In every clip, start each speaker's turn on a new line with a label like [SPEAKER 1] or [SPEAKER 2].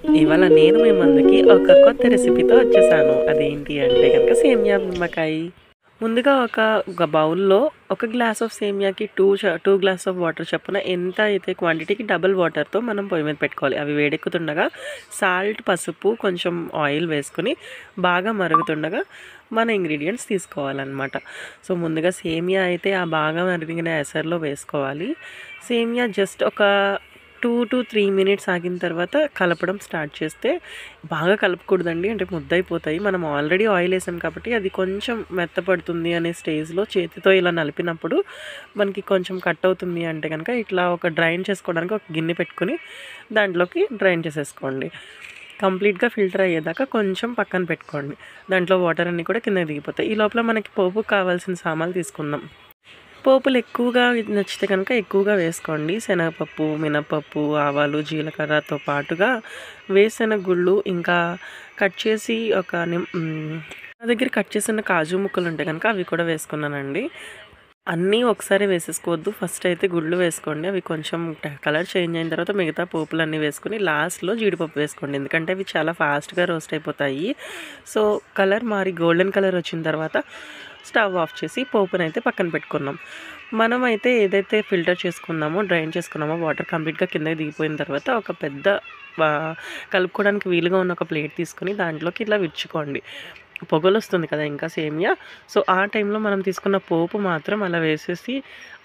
[SPEAKER 1] ఇవాళ నేను మీ ముందుకి ఒక కొత్త రెసిపీతో వచ్చేసాను. అదేంటి అంటే గనక సేమియా నిమ్మకాయ. ముందుగా ఒక బౌల్‌లో ఒక గ్లాస్ ఆఫ్ సేమియాకి 2 గ్లాస్ ఆఫ్ వాటర్ చొప్పున ఎంత అయితే క్వాంటిటీకి డబుల్ వాటర్‌తో మనం పొయ్యి మీద పెట్టుకోవాలి. అవి వేడెక్కుతుండగా సాల్ట్, పసుపు, కొంచెం ఆయిల్ వేసుకొని బాగా మరుగుతుండగా మన ఇంగ్రీడియెంట్స్ తీసుకోవాలనమాట. సో, ముందుగా సేమియా అయితే ఆ బాగా మరిగిన ఎసరులో వేసుకోవాలి. సేమియా జస్ట్ ఒక 2-3 మినిట్స్ ఆగిన తర్వాత కలపడం స్టార్ట్ చేస్తే బాగా కలపకూడదండి. అంటే ముద్దయిపోతాయి. మనం ఆల్రెడీ ఆయిల్ ఏసాం కాబట్టి అది కొంచెం మెత్తపడుతుంది అనే స్టేజ్‌లో చేతితో ఇలా నలిపినప్పుడు మనకి కొంచెం కట్ అవుతుంది అంటే గనక ఇట్లా ఒక డ్రైన్ చేసుకోవడానికి ఒక గిన్నె పెట్టుకొని దాంట్లోకి డ్రైన్ చేసేసుకోండి. కంప్లీట్‌గా ఫిల్టర్ అయ్యేదాకా కొంచెం పక్కన పెట్టుకోండి. దాంట్లో వాటర్ అన్నీ కూడా కిందకి దిగిపోతాయి. ఈ లోపల మనకి పోపుకి కావాల్సిన సామాన్లు తీసుకుందాం. పోపులు ఎక్కువగా నచ్చితే కనుక ఎక్కువగా వేసుకోండి. శనగపప్పు, మినపప్పు, ఆవాలు, జీలకర్రతో పాటుగా వేరుశెనగ గుళ్ళు, ఇంకా కట్ చేసి నా దగ్గర కట్ చేసిన కాజు ముక్కలుంటే గనక అవి కూడా వేసుకున్నానండి. అన్నీ ఒకసారి వేసేసుకోవద్దు. ఫస్ట్ అయితే గుళ్ళు వేసుకోండి. అవి కొంచెం కలర్ చేంజ్ అయిన తర్వాత మిగతా పోపులన్నీ వేసుకొని లాస్ట్‌లో జీడిపప్పు వేసుకోండి. ఎందుకంటే అవి చాలా ఫాస్ట్‌గా రోస్ట్ అయిపోతాయి. సో, కలర్ మారి గోల్డెన్ కలర్ వచ్చిన తర్వాత స్టవ్ ఆఫ్ చేసి పోపునైతే పక్కన పెట్టుకున్నాం. మనమైతే ఏదైతే ఫిల్టర్ చేసుకున్నామో, డ్రైన్ చేసుకున్నామో వాటర్ కంప్లీట్‌గా కిందకి దిగిపోయిన తర్వాత ఒక పెద్ద కలుపుకోవడానికి వీలుగా ఉన్న ఒక ప్లేట్ తీసుకొని దాంట్లోకి ఇట్లా విచ్చుకోండి. పొగలొస్తుంది కదా ఇంకా సేమియా. సో, ఆ టైంలో మనం తీసుకున్న పోపు మాత్రం అలా వేసేసి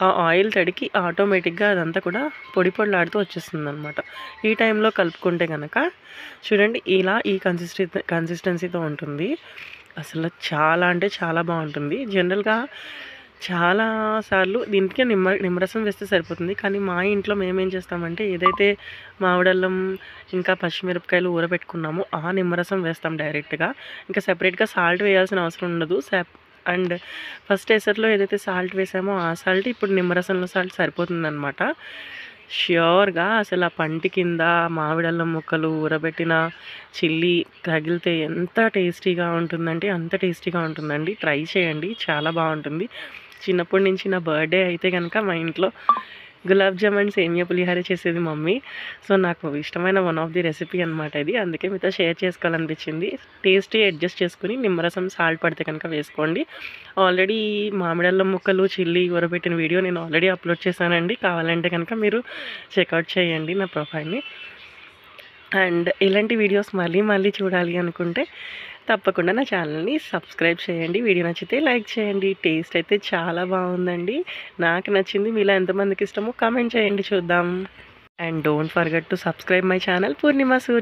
[SPEAKER 1] ఆ ఆయిల్ తడికి ఆటోమేటిక్‌గా అదంతా కూడా పొడి పొడిలాడుతూ వచ్చేస్తుందనమాట. ఈ టైంలో కలుపుకుంటే గనక చూడండి ఇలా ఈ కన్సిస్టెన్సీతో ఉంటుంది. అసలు చాలా అంటే చాలా బావుంటుంది. జనరల్‌గా చాలా సార్లు దీనికి నిమ్మరసం వేస్తే సరిపోతుంది. కానీ మా ఇంట్లో మేమేం చేస్తామంటే ఏదైతే మామిడల్లం ఇంకా పచ్చిమిరపకాయలు ఊరబెట్టుకున్నామో ఆ నిమ్మరసం వేస్తాం డైరెక్ట్‌గా. ఇంకా సెపరేట్‌గా సాల్ట్ వేయాల్సిన అవసరం ఉండదు. అండ్ ఫస్ట్ ఎసర్‌లో ఏదైతే సాల్ట్ వేసామో ఆ సాల్ట్ ఇప్పుడు నిమ్మరసంలో సాల్ట్ సరిపోతుందనమాట. ష్యూర్‌గా అసలు ఆ పంటి కింద మామిడల్లం ముక్కలు, ఊరబెట్టిన చిల్లీ తగిలితే ఎంత టేస్టీగా ఉంటుందంటే అంత టేస్టీగా ఉంటుందండి. ట్రై చేయండి. చాలా బావుంటుంది. చిన్నప్పటి నుంచి నా బర్త్‌డే అయితే గనక మా ఇంట్లో గులాబ్ జామ్ అండ్ సేమియా పులిహోర చేసేది మమ్మీ. సో, నాకు ఇష్టమైన వన్ ఆఫ్ ది రెసిపీ అనమాట ఇది. అందుకే మీతో షేర్ చేసుకోవాలనిపించింది. టేస్టీ అడ్జస్ట్ చేసుకొని నిమ్మరసం, సాల్ట్ పడితే కనుక వేసుకోండి. ఆల్రెడీ మామిడల్లం ముక్కలు, చిల్లీ ఊరబెట్టిన వీడియో నేను ఆల్రెడీ అప్లోడ్ చేశానండి. కావాలంటే కనుక మీరు చెక్‌ఔట్ చేయండి నా ప్రొఫైల్‌ని. అండ్ ఇలాంటి వీడియోస్ మళ్ళీ మళ్ళీ చూడాలి అనుకుంటే తప్పకుండా నా ఛానల్‌ని సబ్స్క్రైబ్ చేయండి. వీడియో నచ్చితే లైక్ చేయండి. టేస్ట్ అయితే చాలా బావుందండి. నాకు నచ్చింది. మీలో ఎంతమందికి ఇష్టమో కామెంట్ చేయండి చూద్దాం. And don't forget to subscribe my channel Purnima Suri.